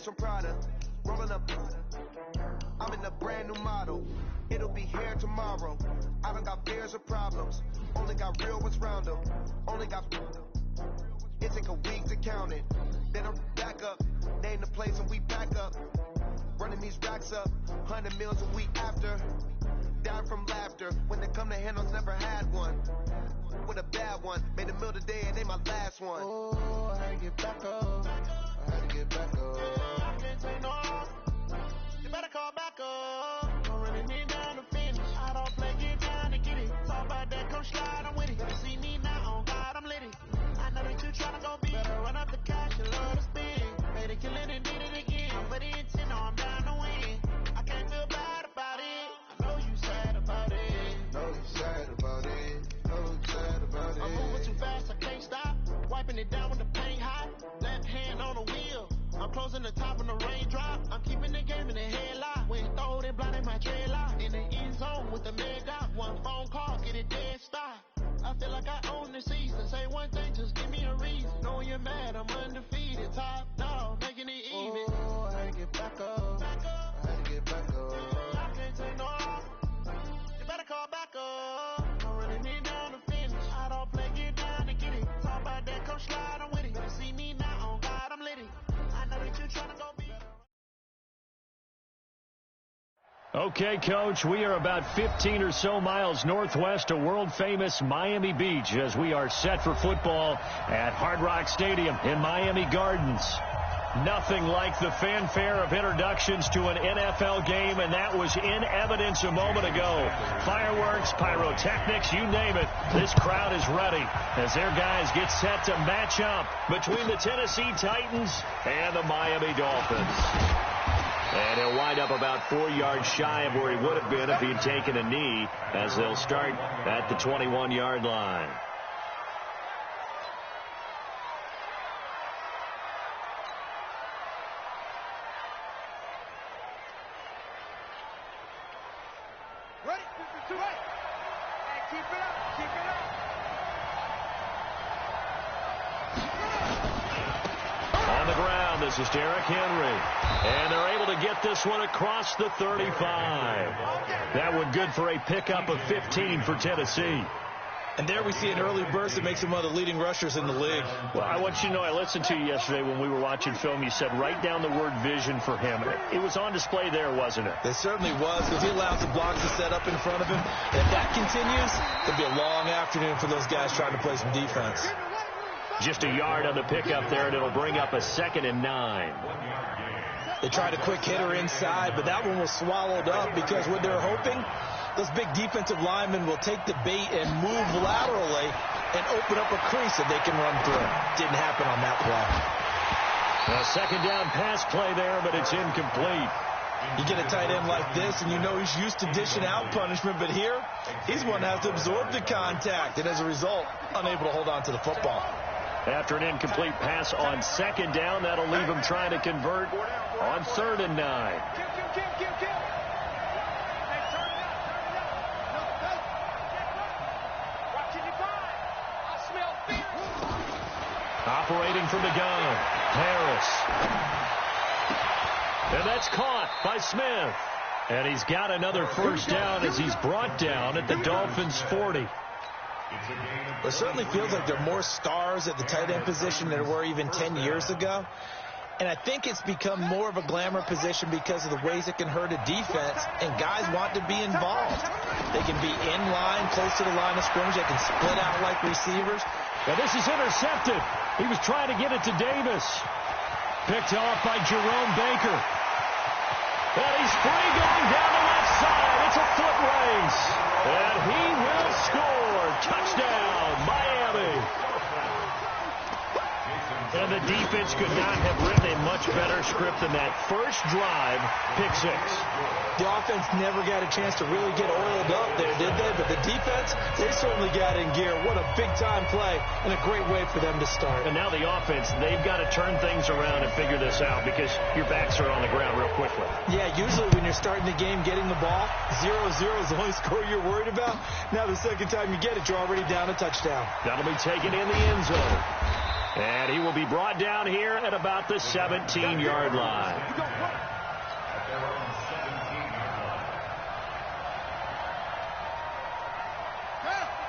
some Prada. Rolling up. I'm in a brand new model. It'll be here tomorrow. I don't got fears or problems. Only got real ones round them. Only got. It take a week to count it. Then I'm back up. Name the place and we pack up. Running these racks up. 100 meals a week after. Down from laughter. When they come to handles, never had one. With a bad one. Made a meal today and ain't my last one. Oh, I had to get back up. I had to get back up. I can't take no off. You better call back up. Don't really need down to finish. I don't play, get down to get it. Talk about that, come slide, I'm with it. You see me now, on God, I'm lit it. I know that you tryna go be. Better run up the cash, you love to spin. Made it, kill it, and did it again. But the intent, no, I'm down to win. I can't feel bad about it. I know you sad about it. Know you sad about it. Know you sad about it. I'm moving too fast, I can't stop. Wiping it down with the paint hot. Left hand on the wheel. I'm closing the top when the raindrop. I'm keeping the game in the headlock. When throw it blind in my dreadlock. In the end zone with the mega. One phone call, get it dead stop. I feel like I own the season. Say one thing, just give me a reason. Knowing you're mad, I'm undefeated. Top dog, making it even. Oh, I had to get back up. I had to get back up. I can't take no off. You better call back up. Don't really need down to finish. I don't play, get down to get it. Talk about that, come slide, I'm with it. Better see me now, on God, I'm lit it. I know that you're trying to go be. Okay, Coach, we are about 15 or so miles northwest of world-famous Miami Beach as we are set for football at Hard Rock Stadium in Miami Gardens. Nothing like the fanfare of introductions to an NFL game, and that was in evidence a moment ago. Fireworks, pyrotechnics, you name it. This crowd is ready as their guys get set to match up between the Tennessee Titans and the Miami Dolphins. And he'll wind up about 4 yards shy of where he would have been if he'd taken a knee as they'll start at the 21-yard line. Ready? Right. Hey, keep it up. Keep it up. On the ground, this is Derrick Henry. And they're able to get this one across the 35. That one good for a pickup of 15 for Tennessee. And there we see an early burst that makes him one of the leading rushers in the league. Well, I want you to know, I listened to you yesterday when we were watching film. You said write down the word vision for him. It was on display there, wasn't it? It certainly was, because he allows the blocks to set up in front of him. And if that continues, it'll be a long afternoon for those guys trying to play some defense. Just a yard on the pickup there, and it'll bring up a 2nd and 9. They tried a quick hitter inside, but that one was swallowed up because what they're hoping, those big defensive linemen will take the bait and move laterally and open up a crease that they can run through. Didn't happen on that play. A 2nd down pass play there, but it's incomplete. You get a tight end like this, and you know he's used to dishing out punishment, but here, he's one that has to absorb the contact, and as a result, unable to hold on to the football. After an incomplete pass on 2nd down, that'll leave him trying to convert on 3rd and 9. Operating from the gun, Harris. And that's caught by Smith. And he's got another 1st down as he's brought down at the Dolphins' 40. It certainly feels like there are more stars at the tight end position than there were even 10 years ago. And I think it's become more of a glamour position because of the ways it can hurt a defense, and guys want to be involved. They can be in line, close to the line of scrimmage. They can split out like receivers. And this is intercepted. He was trying to get it to Davis. Picked off by Jerome Baker. And he's free going down the left side. It's a foot race. And he will score. Touchdown, Miami. And the defense could not have written a much better script than that. First drive, pick 6. The offense never got a chance to really get oiled up there, did they? But the defense, they certainly got in gear. What a big-time play and a great way for them to start. And now the offense, they've got to turn things around and figure this out because your backs are on the ground real quickly. Yeah, usually when you're starting the game getting the ball, 0-0 is the only score you're worried about. Now the second time you get it, you're already down a touchdown. That'll be taken in the end zone. And he will be brought down here at about the 17-yard line.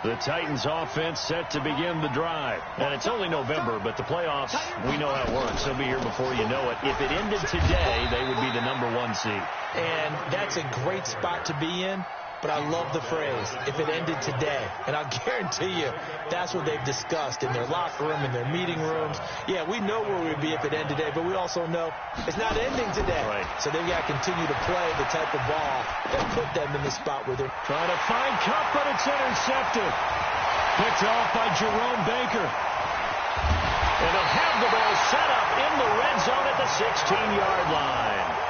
The Titans offense set to begin the drive. And it's only November, but the playoffs, we know how it works. They'll be here before you know it. If it ended today, they would be the #1 seed. And that's a great spot to be in. But I love the phrase, if it ended today. And I'll guarantee you, that's what they've discussed in their locker room, in their meeting rooms. Yeah, we know where we'd be if it ended today, but we also know it's not ending today. Right. So they've got to continue to play the type of ball that put them in the spot where they're trying to find Cup, but it's intercepted. Picked off by Jerome Baker. And they'll have the ball set up in the red zone at the 16-yard line.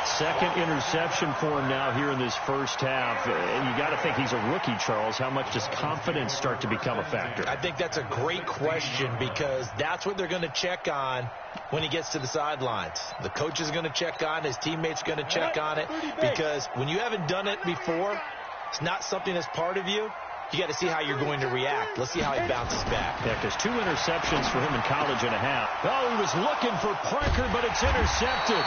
Second interception for him now here in this first half. And you got to think he's a rookie, Charles. How much does confidence start to become a factor? I think that's a great question because that's what they're going to check on when he gets to the sidelines. The coach is going to check on, his teammates are going to check on it, because when you haven't done it before, it's not something that's part of you. You got to see how you're going to react. Let's see how he bounces back. Yeah, because 2 interceptions for him in college and a half. Oh, he was looking for Parker, but it's intercepted.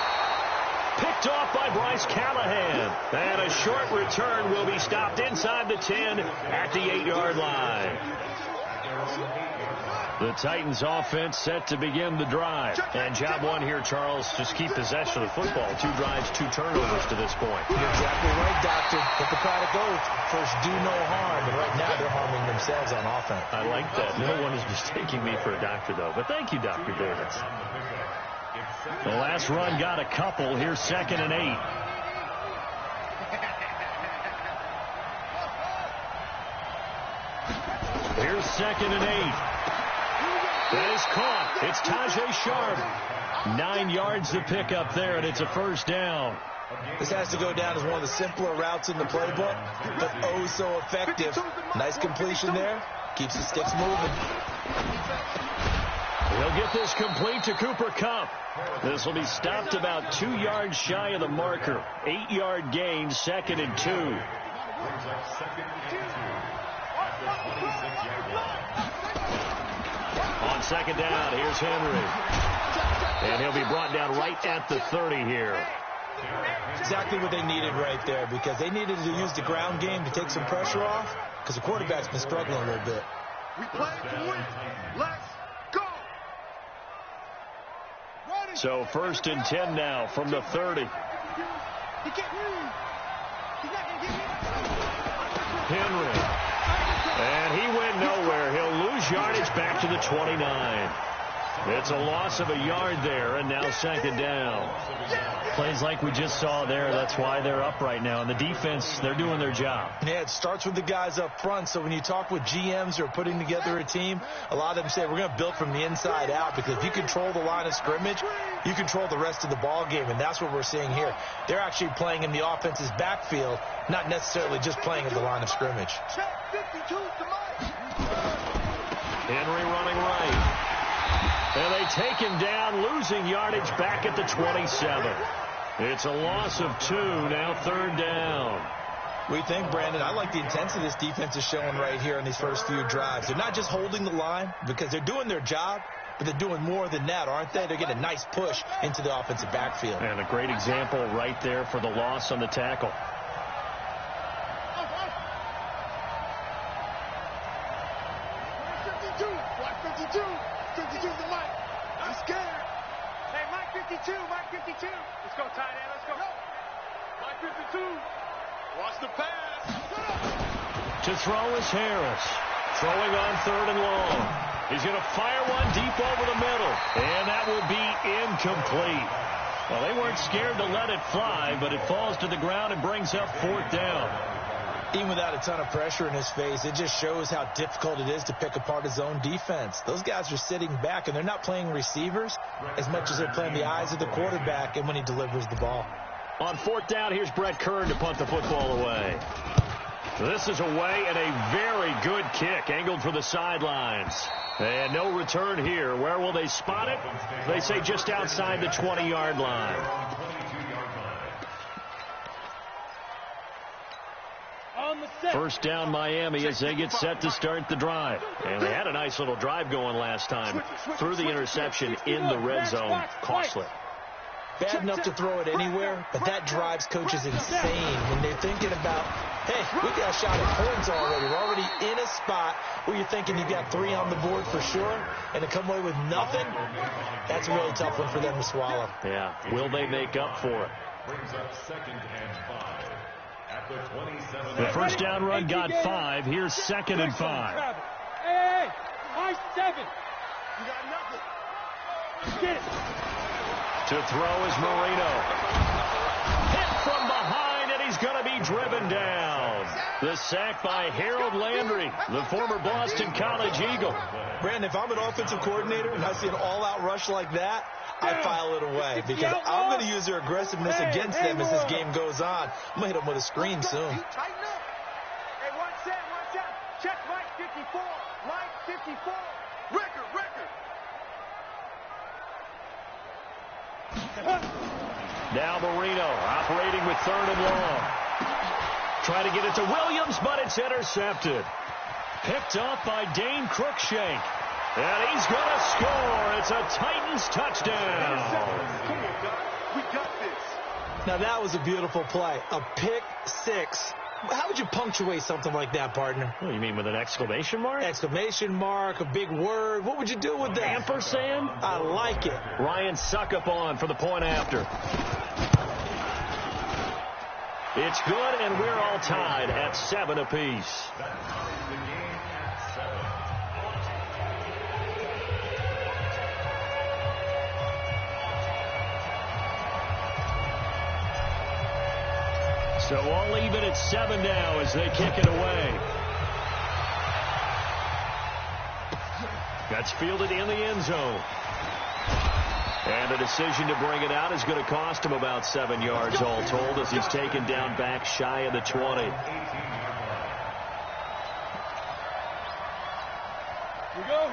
Picked off by Bryce Callahan. And a short return will be stopped inside the 10 at the 8-yard line. The Titans offense set to begin the drive. And job one here, Charles, just keep possession of the football. 2 drives, 2 turnovers to this point. You're exactly right, Doctor. Hippocratic oath. First, do no harm. And right now, they're harming themselves on offense. I like that. No one is mistaking me for a doctor, though. But thank you, Dr. Davis. The last run got a couple. Here's 2nd and 8. Here's 2nd and 8. That is caught. It's Tajay Sharp. 9 yards to pick up there, and it's a first down. This has to go down as one of the simpler routes in the playbook, but oh so effective. Nice completion there. Keeps the sticks moving. He'll get this complete to Cooper Kupp. This will be stopped about 2 yards shy of the marker. 8-yard gain, 2nd and 2. On 2nd down, here's Henry. And he'll be brought down right at the 30 here. Exactly what they needed right there, because they needed to use the ground game to take some pressure off, because the quarterback's been struggling a little bit. We play to win. Let's go. So 1st and 10 now from the 30. Henry. And he went nowhere. He'll lose yardage back to the 29. It's a loss of a yard there, and now 2nd down. Plays like we just saw there. That's why they're up right now. And the defense, they're doing their job. Yeah, it starts with the guys up front. So when you talk with GMs who are putting together a team, a lot of them say we're going to build from the inside out, because if you control the line of scrimmage, you control the rest of the ball game, and that's what we're seeing here. They're actually playing in the offense's backfield, not necessarily just playing at the line of scrimmage. Henry running right. And they take him down, losing yardage back at the 27. It's a loss of 2, now 3rd down. We think, Brandon, I like the intensity this defense is showing right here in these first few drives. They're not just holding the line because they're doing their job, but they're doing more than that, aren't they? They're getting a nice push into the offensive backfield. And a great example right there for the loss on the tackle. Mike 52. Let's go, tight end. Let's go. Mike 52. Watch the pass. To throw is Harris. Throwing on 3rd and long. He's going to fire one deep over the middle. And that will be incomplete. Well, they weren't scared to let it fly, but it falls to the ground and brings up 4th down. Even without a ton of pressure in his face, it just shows how difficult it is to pick apart his own defense. Those guys are sitting back, and they're not playing receivers as much as they're playing the eyes of the quarterback and when he delivers the ball. On 4th down, here's Brett Kern to punt the football away. This is away, and a very good kick, angled for the sidelines. And no return here. Where will they spot it? They say just outside the 20-yard line. First down Miami as they get set to start the drive. And they had a nice little drive going last time. Threw the interception in the red zone. Costly. Bad enough to throw it anywhere, but that drives coaches insane when they're thinking about, hey, we got a shot at points already. We're already in a spot where you're thinking you've got 3 on the board for sure, and to come away with nothing, that's a really tough one for them to swallow. Yeah. Will they make up for it? Brings up 2nd and 5 at the 27. The first down run got 5. Here's 2nd and 5. Hey, high 7. You got nothing. Get it. To throw is Marino. Hit from behind, and he's going to be driven down. The sack by Harold Landry, the former Boston College Eagle. Brandon, if I'm an offensive coordinator and I see an all-out rush like that, I file it away because I'm going to use their aggressiveness against them as this game goes on. I'm going to hit them with a screen soon. Hey, watch out. Check Mike 54. Mike 54. Record. Now Marino operating with 3rd and long. Trying to get it to Williams, but it's intercepted. Picked off by Dane Cruikshank. And he's going to score. It's a Titans touchdown. Come on, guys. We got this. Now, that was a beautiful play. A pick 6. How would you punctuate something like that, partner? What do you mean, with an exclamation mark? Exclamation mark, a big word. What would you do with that? Ampersand? I like it. Ryan Suckup on for the point after. It's good, and we're all tied at 7 apiece. So all even at 7 now as they kick it away. That's fielded in the end zone. And a decision to bring it out is going to cost him about 7 yards all told as he's taken down back shy of the 20.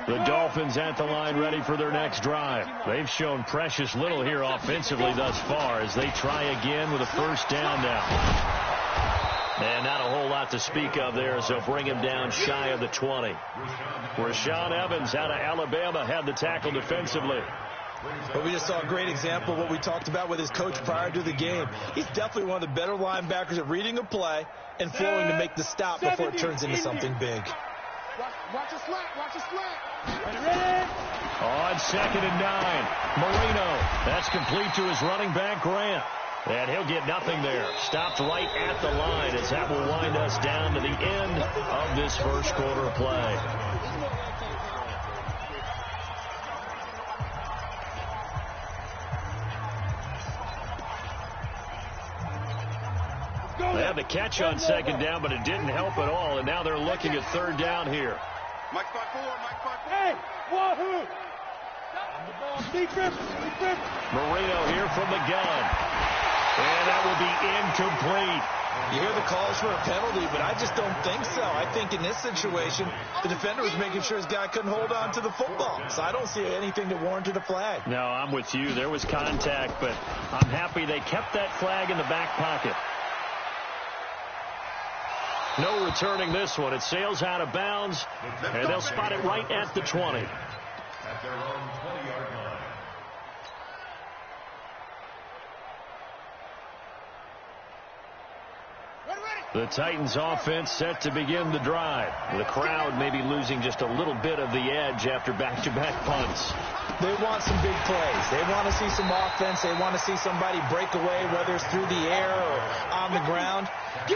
The Dolphins at the line ready for their next drive. They've shown precious little here offensively thus far as they try again with a first down now. And not a whole lot to speak of there as they'll bring him down shy of the 20. Rashaan Evans out of Alabama had the tackle defensively. But we just saw a great example of what we talked about with his coach prior to the game. He's definitely one of the better linebackers at reading a play and flowing to make the stop before it turns into something big. Watch a slant. On 2nd and 9, Marino. That's complete to his running back, Grant. And he'll get nothing there. Stopped right at the line as that will wind us down to the end of this first quarter of play. They had the catch on 2nd down, but it didn't help at all. And now they're looking at 3rd down here. Mike 5-4. Hey, wahoo! Secret. Marino here from the gun. And that will be incomplete. You hear the calls for a penalty, but I just don't think so. I think in this situation, the defender was making sure his guy couldn't hold on to the football. So I don't see anything that warranted a flag. No, I'm with you. There was contact, but I'm happy they kept that flag in the back pocket. No returning this one. It sails out of bounds, and they'll spot it right at the 20. At their own 20-yard line. The Titans offense set to begin the drive. The crowd may be losing just a little bit of the edge after back-to-back punts. They want some big plays. They want to see some offense. They want to see somebody break away, whether it's through the air or on the ground.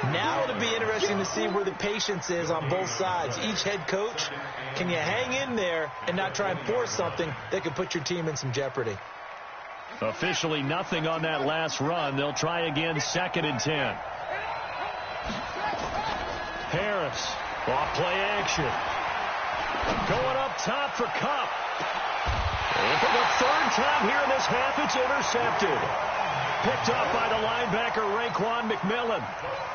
Now it'll be interesting to see where the patience is on both sides. Each head coach, can you hang in there and not try and force something that could put your team in some jeopardy? Officially nothing on that last run. They'll try again 2nd and 10. Harris, off play action. Going up top for Kupp. And for the 3rd time here in this half, it's intercepted. Picked up by the linebacker, Raekwon McMillan.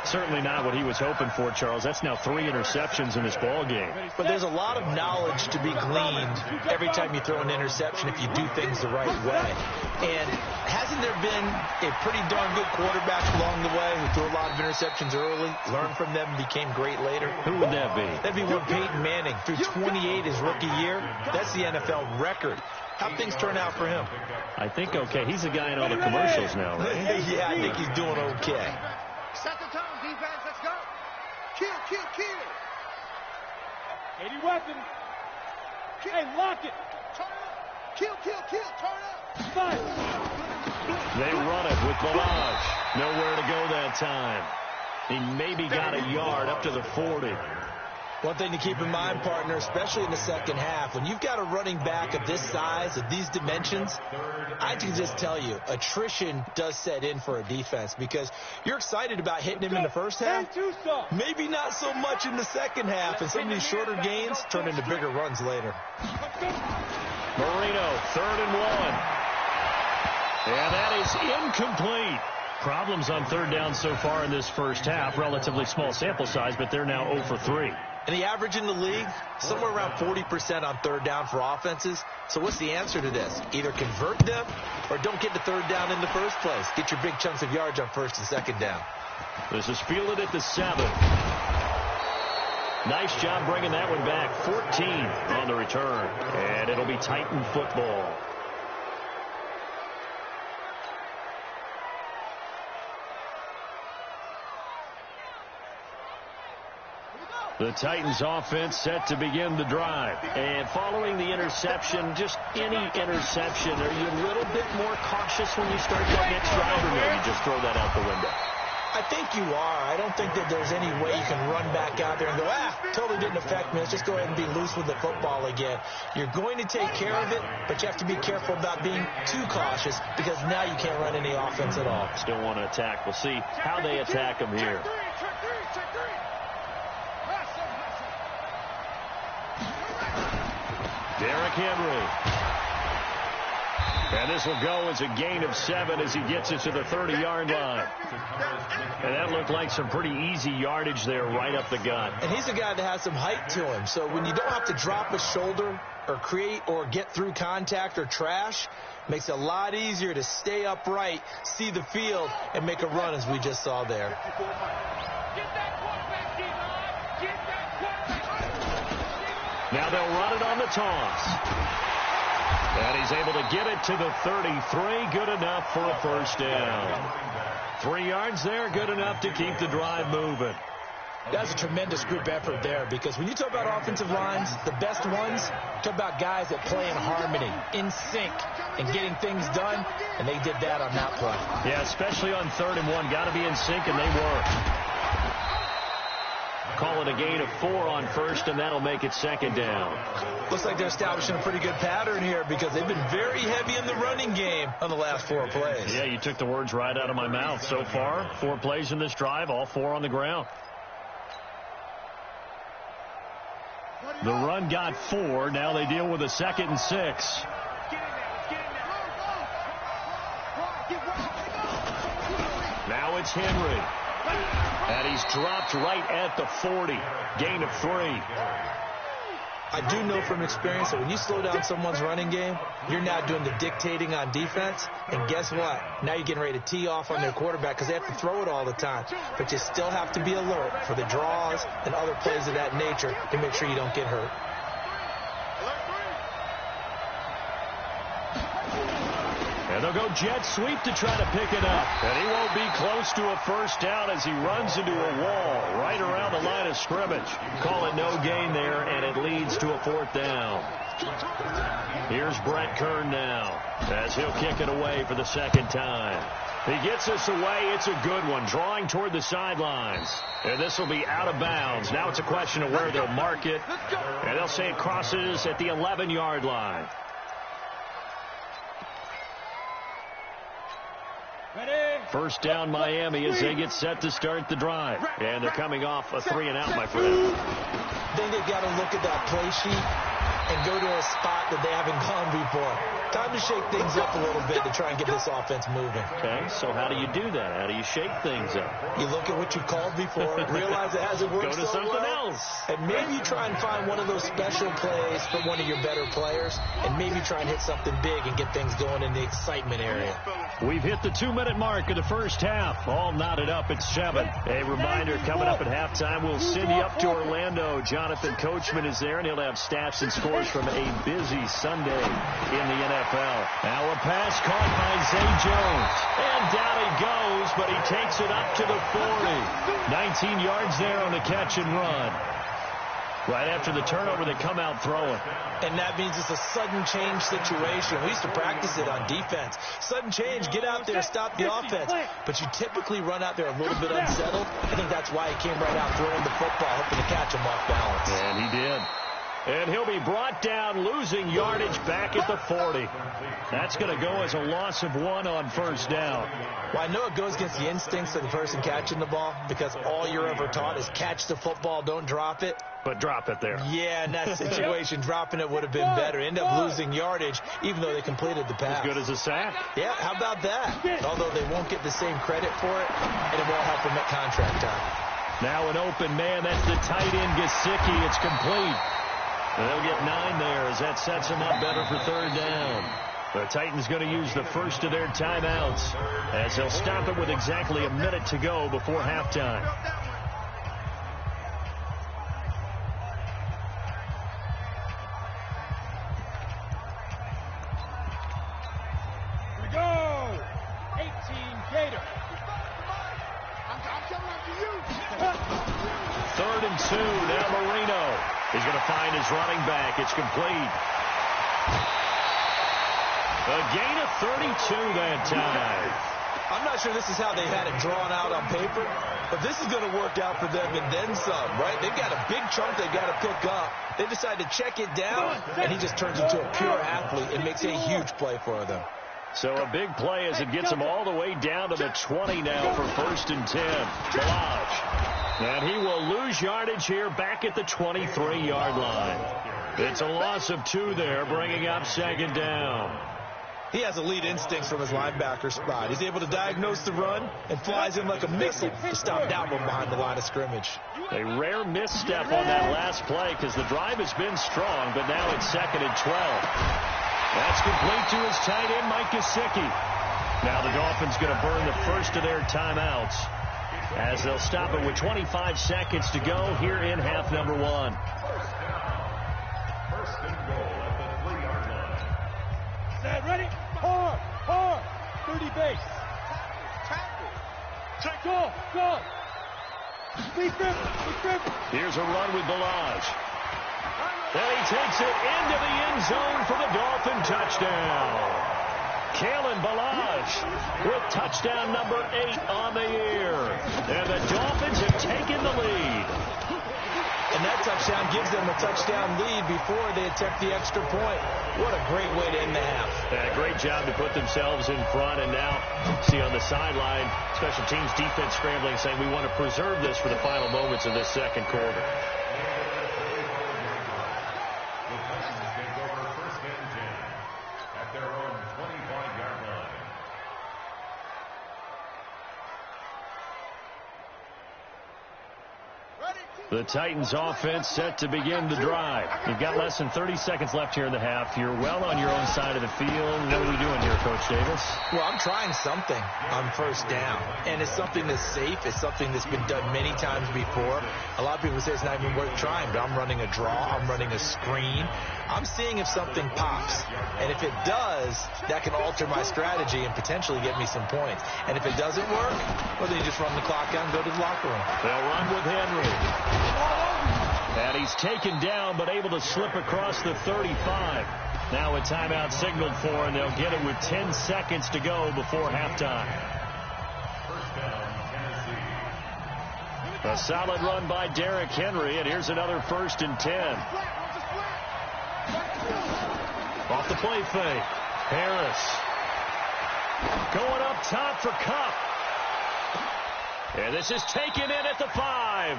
Certainly not what he was hoping for, Charles. That's now 3 interceptions in this ball game. But there's a lot of knowledge to be gleaned every time you throw an interception if you do things the right way. And hasn't there there have been a pretty darn good quarterbacks along the way who threw a lot of interceptions early, learned from them, became great later? Who would that be? That'd be one Peyton Manning. Threw 28 his rookie year. That's the NFL record. How'd things turn out for him? I think okay. He's a guy in all the commercials now, right? Yeah, I think he's doing okay. Set the tone, defense, let's go. Kill, kill, kill. 80 weapons. Hey, lock it. Turn up. Kill, kill, kill. Turn up. Fight. They run it with Balaj. Nowhere to go that time. He maybe got a yard up to the 40. One thing to keep in mind, partner, especially in the second half, when you've got a running back of this size, of these dimensions, I can just tell you, attrition does set in for a defense because you're excited about hitting him in the first half. Maybe not so much in the second half, and some of these shorter gains turn into bigger runs later. Marino, 3rd and 1. And that is incomplete. Problems on 3rd down so far in this first half. Relatively small sample size, but they're now 0 for 3. And the average in the league, somewhere around 40% on 3rd down for offenses. So what's the answer to this? Either convert them or don't get the 3rd down in the first place. Get your big chunks of yards on 1st and 2nd down. This is fielded at the 7. Nice job bringing that one back. 14 on the return. And it'll be Titan football. The Titans offense set to begin the drive. And following the interception, just any interception, are you a little bit more cautious when you start that next drive, or no, you just throw that out the window? I think you are. I don't think that there's any way you can run back out there and go, totally didn't affect me. Let's just go ahead and be loose with the football again. You're going to take care of it, but you have to be careful about being too cautious because now you can't run any offense at all. Still want to attack. We'll see how they attack them here. Derrick Henry. And this will go as a gain of 7 as he gets it to the 30-yard line. And that looked like some pretty easy yardage there right up the gut. And he's a guy that has some height to him. So when you don't have to drop a shoulder or create or get through contact or trash, makes it a lot easier to stay upright, see the field, and make a run as we just saw there. Now they'll run it on the toss. And he's able to get it to the 33. Good enough for a first down. 3 yards there, good enough to keep the drive moving. That's a tremendous group effort there because when you talk about offensive lines, the best ones, talk about guys that play in harmony, in sync, and getting things done, and they did that on that play. Yeah, especially on 3rd and 1. Got to be in sync, and they were. Call it a gain of 4 on 1st, and that'll make it 2nd down. Looks like they're establishing a pretty good pattern here because they've been very heavy in the running game on the last 4 plays. Yeah, you took the words right out of my mouth. So far, 4 plays in this drive, all 4 on the ground. The run got 4. Now they deal with a 2nd and 6. Now it's Henry. And he's dropped right at the 40. Gain of 3. I do know from experience that when you slow down someone's running game, you're now doing the dictating on defense. And guess what? Now you're getting ready to tee off on their quarterback because they have to throw it all the time. But you still have to be alert for the draws and other plays of that nature to make sure you don't get hurt. And they'll go jet sweep to try to pick it up. And he won't be close to a first down as he runs into a wall right around the line of scrimmage. Call it no gain there, and it leads to a 4th down. Here's Brett Kern now as he'll kick it away for the 2nd time. He gets this away. It's a good one, drawing toward the sidelines. And this will be out of bounds. Now it's a question of where they'll mark it. And they'll say it crosses at the 11-yard line. First down Miami as they get set to start the drive. And they're coming off a 3-and-out, my friend. Then they've got to look at that play sheet and go to a spot that they haven't gone before. Time to shake things up a little bit to try and get this offense moving. Okay, so how do you do that? How do you shake things up? You look at what you called before, realize it hasn't worked Go to something well, else. and maybe you try and find one of those special plays from one of your better players, and maybe try and hit something big and get things going in the excitement area. We've hit the 2-minute mark of the first half. All knotted up at 7. A reminder, coming up at halftime, we'll send you up to Orlando. Jonathan Coachman is there, and he'll have stats and scores from a busy Sunday in the NFL. Now a pass caught by Zay Jones. And down he goes, but he takes it up to the 40. 19 yards there on the catch and run. Right after the turnover, they come out throwing. And that means it's a sudden change situation. We used to practice it on defense. Sudden change, get out there, stop the offense. But you typically run out there a little bit unsettled. I think that's why he came right out throwing the football, hoping to catch him off balance. And he did. And he'll be brought down, losing yardage back at the 40. That's going to go as a loss of 1 on first down. Well, I know it goes against the instincts of the person catching the ball because all you're ever taught is catch the football, don't drop it. But drop it there. Yeah, in that situation, dropping it would have been better. End up losing yardage, even though they completed the pass. As good as a sack. Yeah, how about that? Although they won't get the same credit for it, and it won't help them at contract time. Now an open man. That's the tight end, Gesicki. It's complete. They'll get 9 there as that sets them up better for third down. The Titans going to use the first of their timeouts as they'll stop it with exactly a minute to go before halftime. Here we go. 18 Gator. I'm coming after you. 3rd and 2. Now Marino. He's going to find his running back. It's complete. A gain of 32 that time. I'm not sure this is how they had it drawn out on paper, but this is going to work out for them and then some, right? They've got a big chunk they've got to pick up. They decide to check it down, and he just turns into a pure athlete and makes a huge play for them. So a big play as it gets him all the way down to the 20 now for 1st and 10. Balaj. And he will lose yardage here back at the 23-yard line. It's a loss of 2 there, bringing up 2nd down. He has elite instincts from his linebacker spot. He's able to diagnose the run and flies in like a missile to stop that one behind the line of scrimmage. A rare misstep on that last play because the drive has been strong, but now it's 2nd and 12. That's complete to his tight end, Mike Gesicki. Now the Dolphins going to burn the first of their timeouts as they'll stop it with 25 seconds to go here in half number 1. First and goal at the 3-yard line. Set, ready? Hard. 30 base. Check. Go. Lead grip. Here's a run with Balaj. And he takes it into the end zone for the Dolphin touchdown. Kalen Balaj with touchdown number 8 on the year. And the Dolphins have taken the lead. And that touchdown gives them a touchdown lead before they attempt the extra point. What a great way to end the half. Yeah, great job to put themselves in front. And now, see on the sideline, special teams defense scrambling, saying we want to preserve this for the final moments of this second quarter. The Titans offense set to begin the drive. You've got less than 30 seconds left here in the half. You're well on your own side of the field. What are we doing here, Coach Davis? Well, I'm trying something on first down. And it's something that's safe. It's something that's been done many times before. A lot of people say it's not even worth trying, but I'm running a draw. I'm running a screen. I'm seeing if something pops. And if it does, that can alter my strategy and potentially get me some points. And if it doesn't work, well, then you just run the clock out and go to the locker room. They'll run with Henry. And he's taken down, but able to slip across the 35. Now a timeout signaled for, and they'll get it with 10 seconds to go before halftime. First down, Tennessee. A solid run by Derrick Henry, and here's another 1st and 10. Off the play fake. Harris. Going up top for Kupp. And this is taken in at the 5.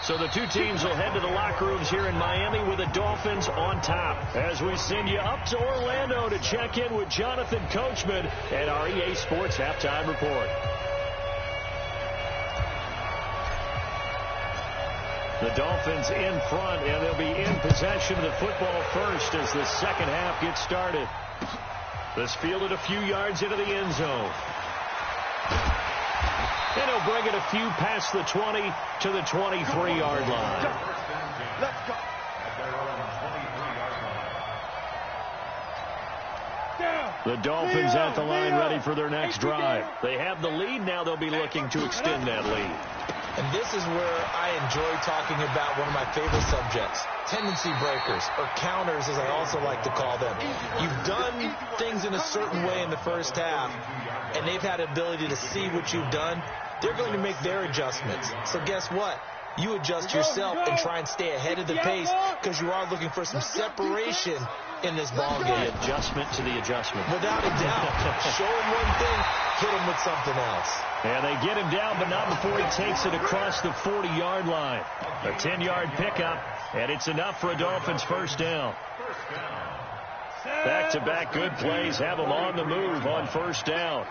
So the two teams will head to the locker rooms here in Miami with the Dolphins on top. As we send you up to Orlando to check in with Jonathan Coachman and our EA Sports Halftime Report. The Dolphins in front, and they'll be in possession of the football first as the second half gets started. This fielded a few yards into the end zone. And he'll bring it a few past the 20 to the 23-yard line. Let's go. The Dolphins at the line ready for their next drive. They have the lead. Now they'll be looking to extend that lead. And this is where I enjoy talking about one of my favorite subjects, tendency breakers, or counters as I also like to call them. You've done things in a certain way in the first half, and they've had the ability to see what you've done. They're going to make their adjustments. So guess what? You adjust yourself and try and stay ahead of the pace because you are looking for some separation in this ball game. The adjustment to the adjustment. Without a doubt. Show him one thing, hit him with something else. And they get him down, but not before he takes it across the 40-yard line. A 10-yard pickup, and it's enough for a Dolphins first down. Back-to-back good plays have them on the move on first down.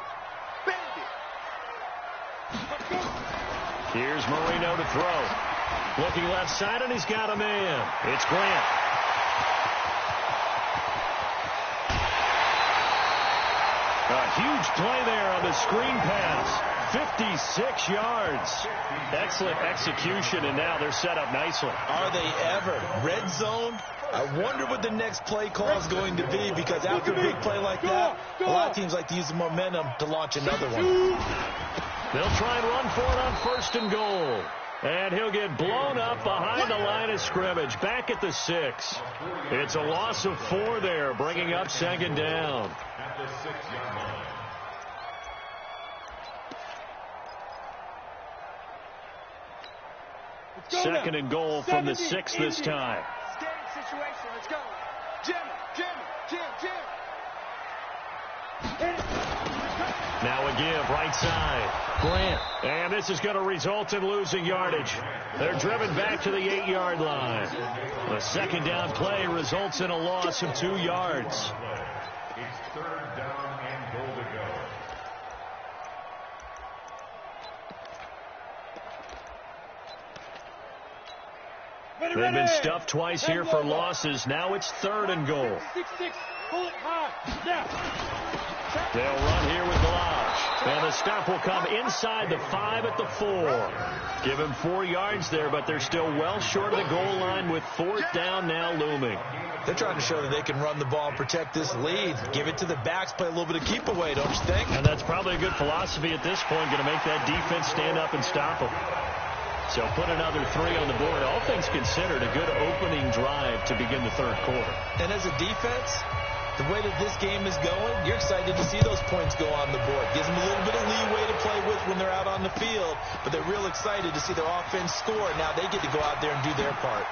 Here's Marino to throw. Looking left side, and he's got a man. It's Grant. A huge play there on the screen pass. 56 yards. Excellent execution, and now they're set up nicely. Are they ever? Red zone? I wonder what the next play call is going to be, because after a big play like that, a lot of teams like to use the momentum to launch another one. They'll try and run for it on first and goal. And he'll get blown up behind the line of scrimmage, back at the 6. It's a loss of 4 there, bringing up second down. At the 6-yard line. Second and goal from the 6 this time. Game situation. Let's go. Jim. Now a give, right side. Grant. And this is going to result in losing yardage. They're driven back to the 8-yard line. The second down play results in a loss of 2 yards. It's third down and goal to go. They've been stuffed twice here for losses. Now it's third and goal. 6-6. Pull it high. Now. They'll run here with Lodge. And the stop will come inside the 5 at the 4. Give him 4 yards there, but they're still well short of the goal line with fourth down now looming. They're trying to show that they can run the ball and protect this lead. Give it to the backs, play a little bit of keep away, don't you think? And that's probably a good philosophy at this point, going to make that defense stand up and stop them. So put another 3 on the board. All things considered, a good opening drive to begin the third quarter. And as a defense, the way that this game is going, you're excited to see those points go on the board. Gives them a little bit of leeway to play with when they're out on the field, but they're real excited to see their offense score. Now they get to go out there and do their part.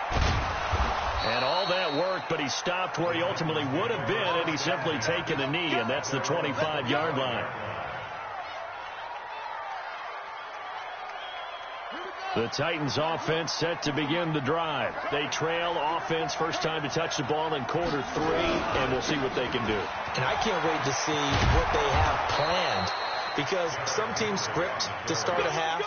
And all that worked, but he stopped where he ultimately would have been, and he's simply taken a knee, and that's the 25-yard line. The Titans offense set to begin the drive. They trail offense first time to touch the ball in quarter 3, and we'll see what they can do. And I can't wait to see what they have planned, because some teams script to start a half.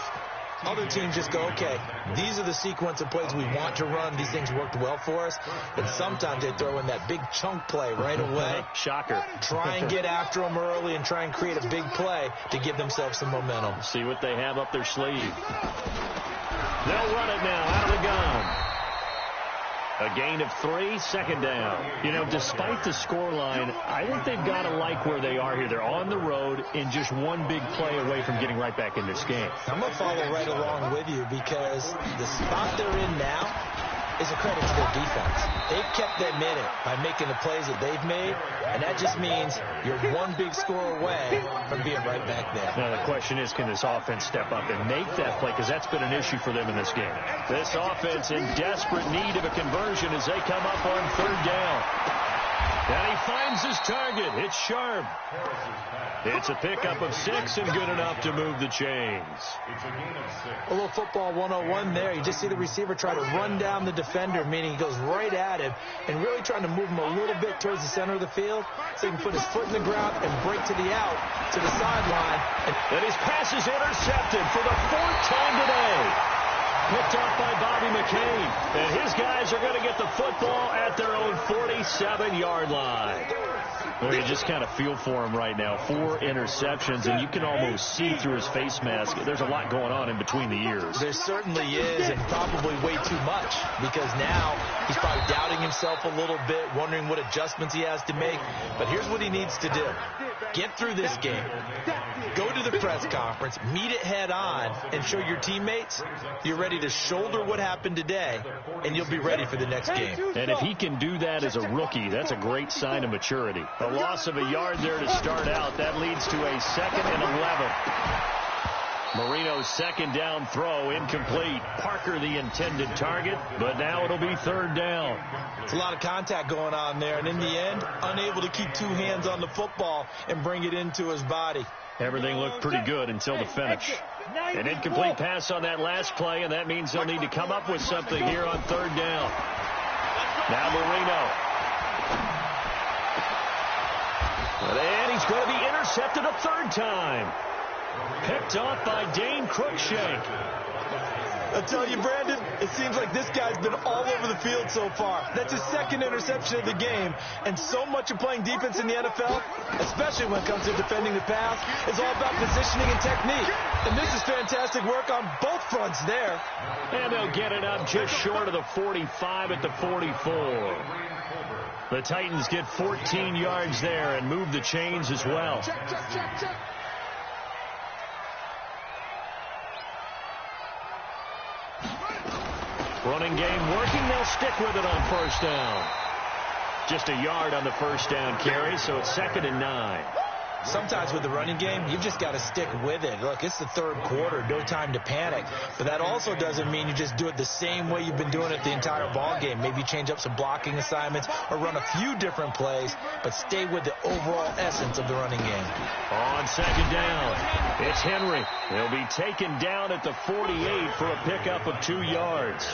Other teams just go, okay, these are the sequence of plays we want to run. These things worked well for us. But sometimes they throw in that big chunk play right away. Shocker. Try and get after them early and try and create a big play to give themselves some momentum. See what they have up their sleeve. They'll run it now out of the gun. A gain of 3, second down. You know, despite the scoreline, I think they've got to like where they are here. They're on the road and just one big play away from getting right back in this game. I'm going to follow right along with you, because the spot they're in now is a credit to their defense. They've kept them in it by making the plays that they've made, and that just means you're one big score away from being right back there. Now the question is, can this offense step up and make that play, because that's been an issue for them in this game. This offense in desperate need of a conversion as they come up on third down. And he finds his target. It's sharp. It's a pickup of 6 and good enough to move the chains. A little football 101 there. You just see the receiver try to run down the defender, meaning he goes right at him and really trying to move him a little bit towards the center of the field so he can put his foot in the ground and break to the out, to the sideline. And his pass is intercepted for the 4th time today. Picked up by Bobby McCain. And his guys are going to get the football at their own 47-yard line. Well, you just kind of feel for him right now. 4 interceptions, and you can almost see through his face mask. There's a lot going on in between the ears. There certainly is, and probably way too much, because now he's probably doubting himself a little bit, wondering what adjustments he has to make. But here's what he needs to do. Get through this game. Go to the press conference, meet it head on, and show your teammates you're ready to shoulder what happened today, and you'll be ready for the next game. And if he can do that as a rookie, that's a great sign of maturity. A loss of a yard there to start out. That leads to a 2nd and 11. Marino's 2nd down throw, incomplete. Parker the intended target, but now it'll be 3rd down. It's a lot of contact going on there, and in the end, unable to keep 2 hands on the football and bring it into his body. Everything looked pretty good until the finish. An incomplete pass on that last play, and that means they'll need to come up with something here on 3rd down. Now Marino. And he's going to be intercepted a 3rd time. Picked off by Dane Cruikshank. I tell you, Brandon, it seems like this guy's been all over the field so far. That's his 2nd interception of the game. And so much of playing defense in the NFL, especially when it comes to defending the pass, is all about positioning and technique. And this is fantastic work on both fronts there. And they'll get it up just short of the 45 at the 44. The Titans get 14 yards there and move the chains as well. Check. Running game working. They'll stick with it on 1st down. Just a yard on the 1st down carry, so it's 2nd and 9. Sometimes with the running game, you've just got to stick with it. Look, it's the 3rd quarter, no time to panic. But that also doesn't mean you just do it the same way you've been doing it the entire ball game. Maybe change up some blocking assignments or run a few different plays, but stay with the overall essence of the running game. On 2nd down, it's Henry. He'll be taken down at the 48 for a pickup of 2 yards.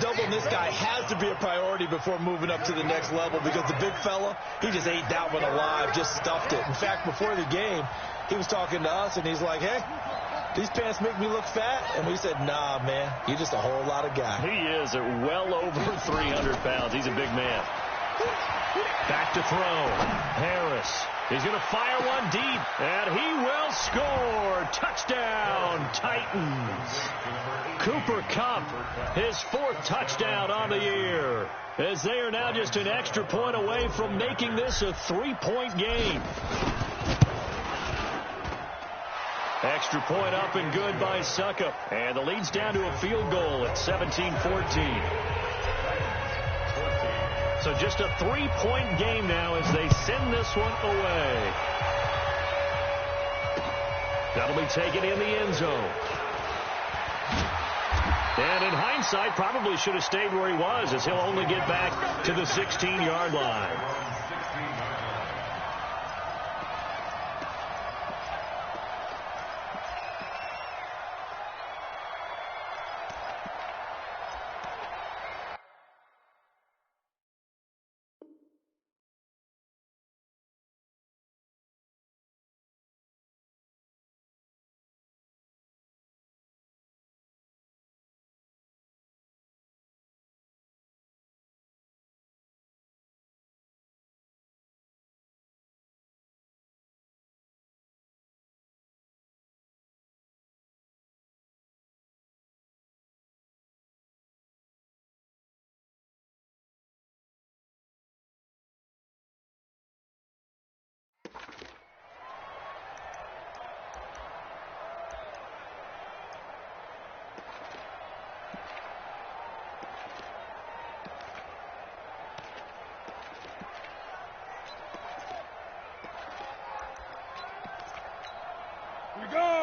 Doubling this guy has to be a priority before moving up to the next level, because the big fella, he just ate that one alive, just stuffed it. In fact, before the game, he was talking to us, and he's like, hey, these pants make me look fat? And we said, nah, man, you're just a whole lot of guy. He is at well over 300 pounds. He's a big man. Back to throw. Harris. He's going to fire one deep, and he will score. Touchdown, Titans. Cooper Kupp, his 4th touchdown on the year, as they are now just an extra point away from making this a 3-point game. Extra point up and good by Suckup, and the lead's down to a field goal at 17-14. So just a 3-point game now as they send this one away. That'll be taken in the end zone. And in hindsight, probably should have stayed where he was, as he'll only get back to the 16-yard line.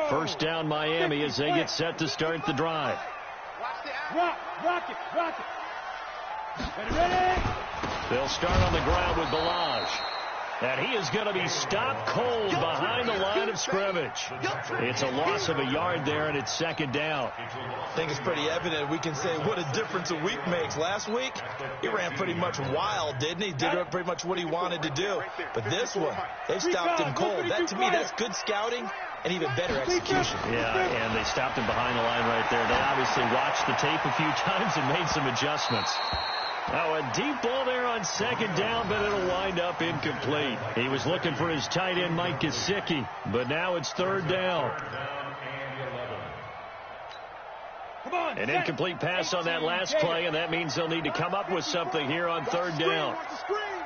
First down, Miami, as they get set to start the drive. Rock it. Ready. They'll start on the ground with Balaj. And he is going to be stopped cold behind the line of scrimmage. It's a loss of a yard there, and it's second down. I think it's pretty evident. We can say what a difference a week makes. Last week, he ran pretty much wild, didn't he? Did pretty much what he wanted to do. But this one, they stopped him cold. That, to me, that's good scouting and even better execution. Yeah, and they stopped him behind the line right there. They obviously watched the tape a few times and made some adjustments. Now, a deep ball there on second down, but it'll wind up incomplete. He was looking for his tight end, Mike Gesicki, but now it's third down. An incomplete pass on that last play, and that means they'll need to come up with something here on third down. Watch the screen.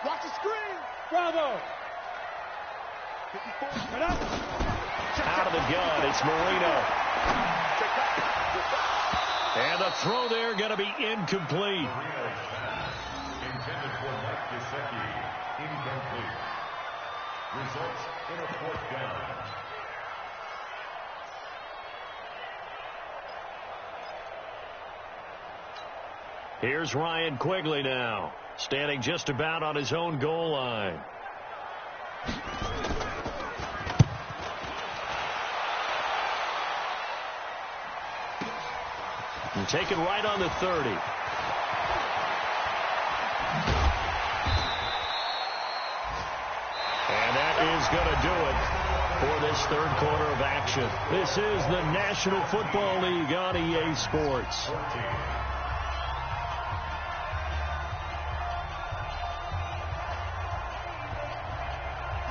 Watch the screen. Bravo. Out of the gun, it's Marino. And the throw there going to be incomplete. Intended for Mike Gesicki. Incomplete. Results in a fourth down. Here's Ryan Quigley now, standing just about on his own goal line. And taken right on the 30. And that is going to do it for this third quarter of action. This is the National Football League on EA Sports.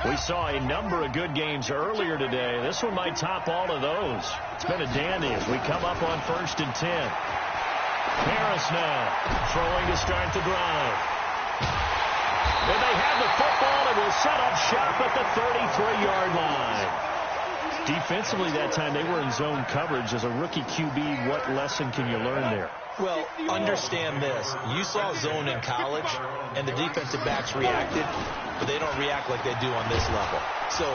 We saw a number of good games earlier today. This one might top all of those. It's been a dandy as we come up on 1st and 10. Harris now throwing to start the drive. And they have the football and will set up shop at the 33-yard line. Defensively that time, they were in zone coverage. As a rookie QB, what lesson can you learn there? Well, understand this. You saw zone in college, and the defensive backs reacted, but they don't react like they do on this level. So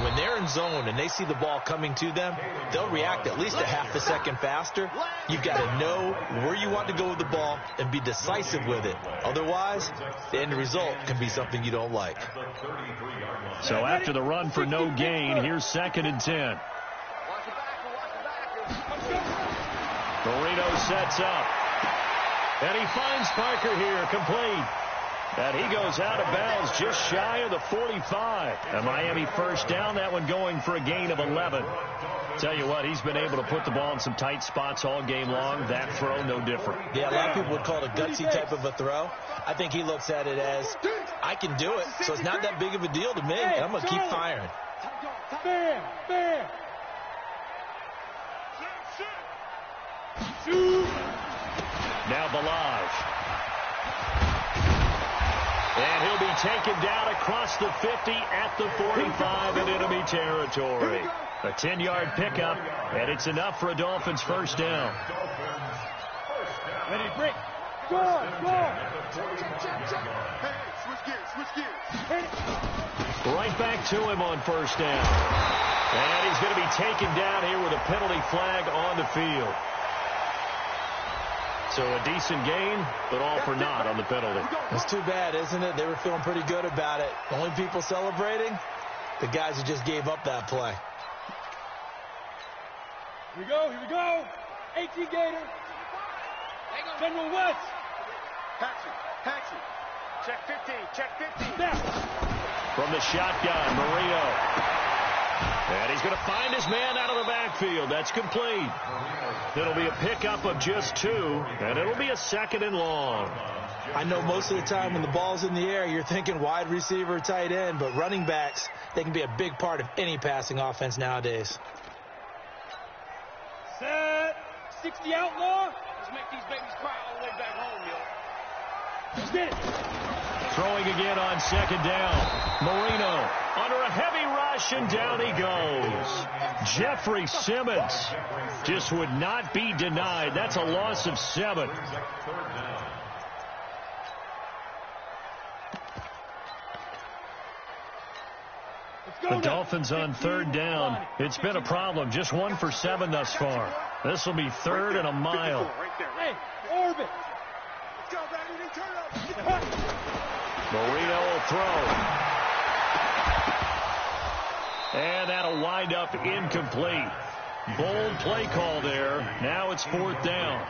when they're in zone and they see the ball coming to them, they'll react at least a half a second faster. You've got to know where you want to go with the ball and be decisive with it. Otherwise, the end result can be something you don't like. So after the run for no gain, here's 2nd and 10. Marino sets up. And he finds Parker here, complete. And he goes out of bounds just shy of the 45. A Miami first down, that one going for a gain of 11. Tell you what, he's been able to put the ball in some tight spots all game long. That throw, no different. Yeah, a lot of people would call it a gutsy type of a throw. I think he looks at it as, I can do it, so it's not that big of a deal to me. I'm going to keep firing. Bam, bam. Now Balaj. And he'll be taken down across the 50 at the 45 and enemy territory. A 10-yard pickup, and it's enough for a Dolphins first down. Ready, break. Go. Switch gears. Right back to him on first down. And he's going to be taken down here with a penalty flag on the field. So a decent gain, but all for naught on the penalty. It's too bad, isn't it? They were feeling pretty good about it. The only people celebrating, the guys who just gave up that play. Here we go. 18 Gator. General West. Patsy. Check 15. Snap. From the shotgun, Marino. And he's going to find his man out of the backfield. That's complete. It'll be a pickup of just 2, and it'll be a 2nd and long. I know most of the time when the ball's in the air, you're thinking wide receiver, tight end, but running backs, they can be a big part of any passing offense nowadays. Set. 60 outlaw. Let's make these babies cry all the way back home, yo. Let's get it. Throwing again on 2nd down. Marino under a heavy rush, and down he goes. Jeffrey Simmons just would not be denied. That's a loss of 7. The Dolphins on 3rd down. It's been a problem. Just 1 for 7 thus far. This will be 3rd and a mile. Hey, orbit. Marino will throw. And that'll wind up incomplete. Bold play call there. Now it's 4th down.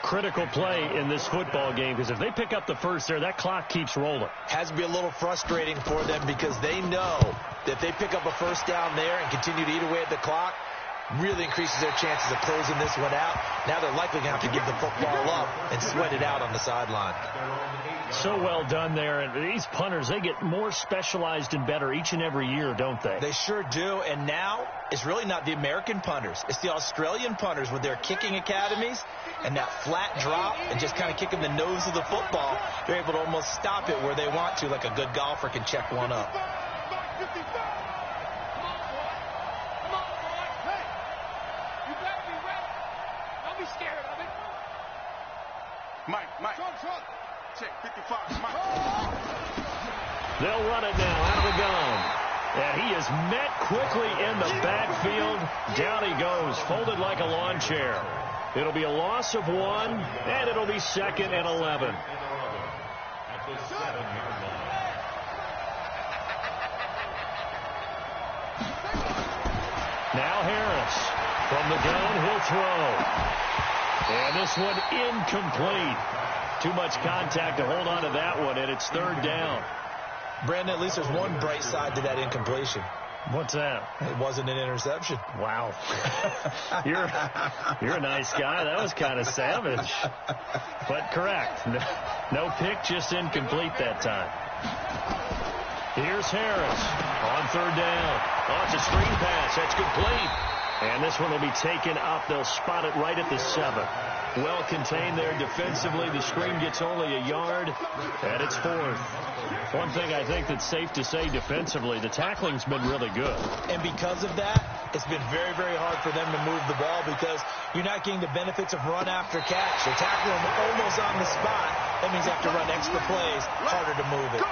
Critical play in this football game, because if they pick up the first there, that clock keeps rolling. Has to be a little frustrating for them, because they know that if they pick up a first down there and continue to eat away at the clock, really increases their chances of closing this one out. Now they're likely going to have to give the football up and sweat it out on the sideline. So well done there. And these punters, they get more specialized and better each and every year, don't they? They sure do. And now it's really not the American punters. It's the Australian punters with their kicking academies and that flat drop and just kind of kicking the nose of the football. They're able to almost stop it where they want to, like a good golfer can check one up. Mike. Check 55. Mike. They'll run it now out of the gun. And he is met quickly in the backfield. Down he goes, folded like a lawn chair. It'll be a loss of 1, and it'll be 2nd and 11. At the 7-yard line. Now Harris. From the gun, he'll throw. And this one incomplete. Too much contact to hold on to that one, and it's 3rd down. Brandon, at least there's one bright side to that incompletion. What's that? It wasn't an interception. Wow. You're a nice guy. That was kind of savage. But correct. No pick, just incomplete that time. Here's Harris on 3rd down. Oh, it's a screen pass. That's complete. And this one will be taken up. They'll spot it right at the 7. Well contained there defensively. The screen gets only a yard, and it's 4th. One thing I think that's safe to say defensively, the tackling's been really good. And because of that, it's been very, very hard for them to move the ball, because you're not getting the benefits of run after catch. You're tackling them almost on the spot. That means you have to run extra plays, harder to move it.